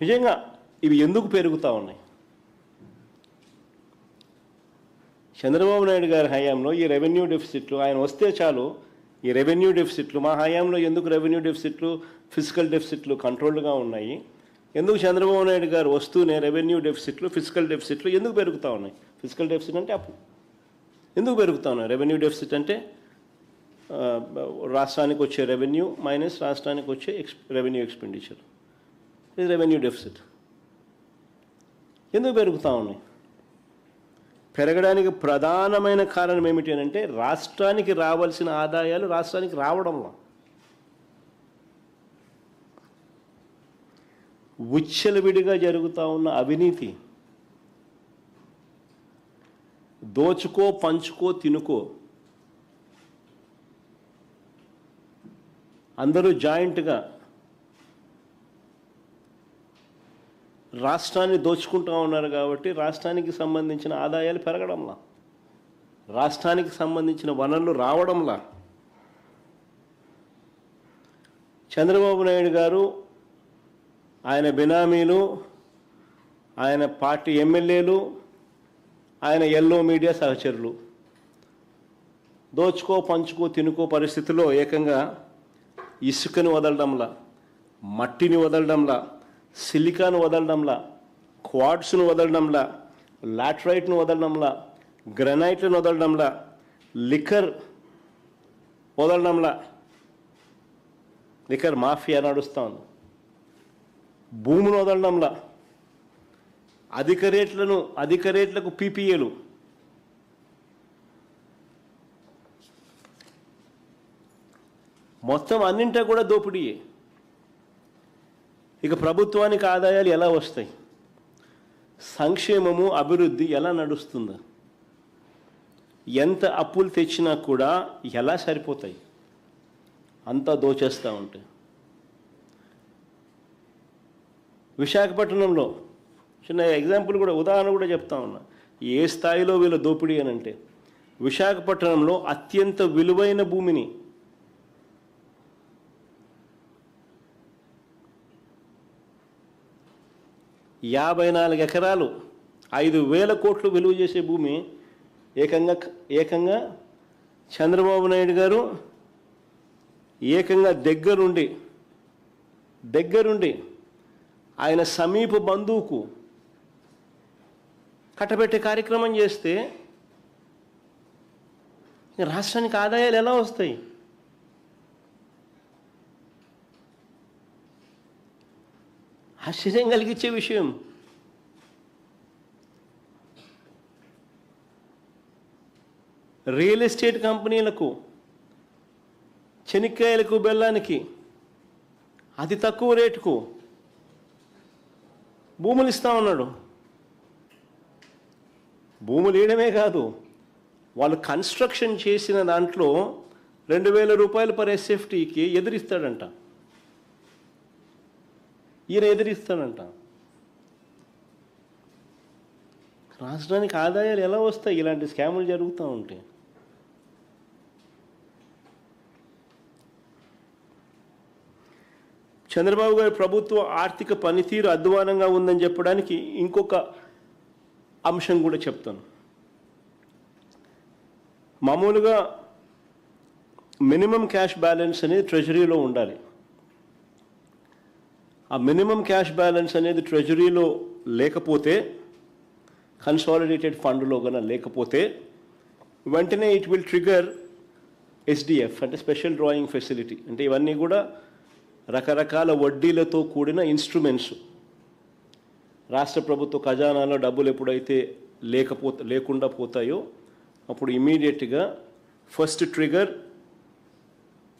నిజంగా ఇవి ఎందుకు పెరుగుతూ ఉన్నాయి? చంద్రబాబు నాయుడు గారి హయాంలో ఈ రెవెన్యూ డెఫిసిట్లు, ఆయన వస్తే చాలు ఈ రెవెన్యూ డెఫిసిట్లు, మా హయాంలో ఎందుకు రెవెన్యూ డెఫిసిట్లు, ఫిజికల్ డెఫిసిట్లు కంట్రోల్గా ఉన్నాయి? ఎందుకు చంద్రబాబు నాయుడు గారు వస్తూనే రెవెన్యూ డెఫిసిట్లు, ఫిజికల్ డెఫిసిట్లు ఎందుకు పెరుగుతూ ఉన్నాయి? ఫిజికల్ డెఫిసిట్ అంటే అప్పు ఎందుకు పెరుగుతూ ఉన్నాయి? రెవెన్యూ డెఫిసిట్ అంటే రాష్ట్రానికి వచ్చే రెవెన్యూ మైనస్ రాష్ట్రానికి వచ్చే రెవెన్యూ ఎక్స్పెండిచర్, ఇది రెవెన్యూ డెఫిసిట్. ఎందుకు పెరుగుతూ ఉన్నాయి? పెరగడానికి ప్రధానమైన కారణం ఏమిటి అని అంటే రాష్ట్రానికి రావాల్సిన ఆదాయాలు రాష్ట్రానికి రావడంలో విచ్చలవిడిగా జరుగుతూ ఉన్న అవినీతి, దోచుకో పంచుకో తినుకో, అందరూ జాయింట్గా రాష్ట్రాన్ని దోచుకుంటూ ఉన్నారు కాబట్టి రాష్ట్రానికి సంబంధించిన ఆదాయాలు పెరగడంలా, రాష్ట్రానికి సంబంధించిన వనరులు రావడంలా. చంద్రబాబు నాయుడు గారు, ఆయన బినామీలు, ఆయన పార్టీ ఎమ్మెల్యేలు, ఆయన ఎల్లో మీడియా సహచరులు దోచుకో పంచుకో తినుకో పరిస్థితిలో ఏకంగా ఇసుకని వదలడంలా, మట్టిని వదలడంలా, సిలికాను వదలడంలా, క్వాడ్స్ను వదలడంలా, లాటరైట్ను వదలడంలా, గ్రనైట్లను వదలడంలా, లిక్కర్ వదలడంలా, లిక్కర్ మాఫియా నడుస్తూ ఉంది, భూమును వదలడంలా, అధిక రేట్లకు పీపీఏలు, మొత్తం అన్నింటా కూడా దోపిడీయే. ఇక ప్రభుత్వానికి ఆదాయాలు ఎలా వస్తాయి? సంక్షేమము అభివృద్ధి ఎలా నడుస్తుందా? ఎంత అప్పులు తెచ్చినా కూడా ఎలా సరిపోతాయి? అంతా దోచేస్తూ ఉంటాయి. విశాఖపట్నంలో చిన్న ఎగ్జాంపుల్ కూడా, ఉదాహరణ కూడా చెప్తా ఉన్నా, ఏ స్థాయిలో వీళ్ళ దోపిడీ అని అంటే విశాఖపట్నంలో అత్యంత విలువైన భూమిని $54 ఎకరాలు 5,000 కోట్లు విలువ చేసే భూమి ఏకంగా చంద్రబాబు నాయుడు గారు ఏకంగా దగ్గరుండి ఆయన సమీప బంధువుకు కట్టబెట్టే కార్యక్రమం చేస్తే రాష్ట్రానికి ఆదాయాలు ఎలా వస్తాయి? ఆశ్చర్యం కలిగించే విషయం. రియల్ ఎస్టేట్ కంపెనీలకు, చెనిక్కాయలకు, బెల్లానికి అతి తక్కువ రేటుకు భూములు ఇస్తూ ఉన్నాడు. భూములు ఇవ్వడమే కాదు, వాళ్ళు కన్స్ట్రక్షన్ చేసిన దాంట్లో 2,000 రూపాయలు పర్ ఎస్ఎఫ్టీకి ఎదురిస్తాడంట. ఈయన ఎదిరిస్తాడంట. రాష్ట్రానికి ఆదాయాలు ఎలా వస్తాయి ఇలాంటి స్కాములు జరుగుతూ ఉంటే? చంద్రబాబు గారి ప్రభుత్వ ఆర్థిక పనితీరు అధ్వానంగా ఉందని చెప్పడానికి ఇంకొక అంశం కూడా చెప్తాను. మామూలుగా మినిమం క్యాష్ బ్యాలెన్స్ అనేది ట్రెజరీలో ఉండాలి. ఆ మినిమం క్యాష్ బ్యాలెన్స్ అనేది ట్రెజరీలో లేకపోతే, కన్సాలిడేటెడ్ ఫండ్లో కన్నా లేకపోతే వెంటనే ఇట్ విల్ ట్రిగర్ ఎస్డిఎఫ్ అంటే స్పెషల్ డ్రాయింగ్ ఫెసిలిటీ. అంటే ఇవన్నీ కూడా రకరకాల వడ్డీలతో కూడిన ఇన్స్ట్రుమెంట్స్. రాష్ట్ర ప్రభుత్వ ఖజానాలో డబ్బులు ఎప్పుడైతే లేకుండా పోతాయో అప్పుడు ఇమీడియట్గా ఫస్ట్ ట్రిగర్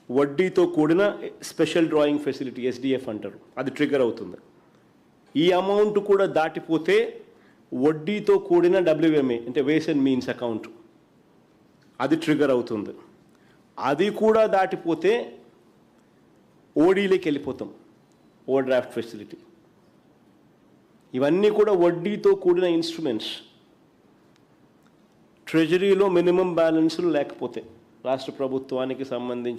వడ్డీతో కూడిన స్పెషల్ డ్రాయింగ్ ఫెసిలిటీ, ఎస్డిఎఫ్ అంటారు, అది ట్రిగర్ అవుతుంది. ఈ అమౌంట్ కూడా దాటిపోతే వడ్డీతో కూడిన డబ్ల్యూఎంఏ అంటే వేస్ అండ్ మీన్స్ అకౌంట్, అది ట్రిగర్ అవుతుంది. అది కూడా దాటిపోతే ఓడీలోకి వెళ్ళిపోతాం, ఓవర్ డ్రాఫ్ట్ ఫెసిలిటీ. ఇవన్నీ కూడా వడ్డీతో కూడిన ఇన్స్ట్రుమెంట్స్. ట్రెజరీలో మినిమం బ్యాలెన్స్లు లేకపోతే రాష్ట్ర ప్రభుత్వానికి సంబంధించి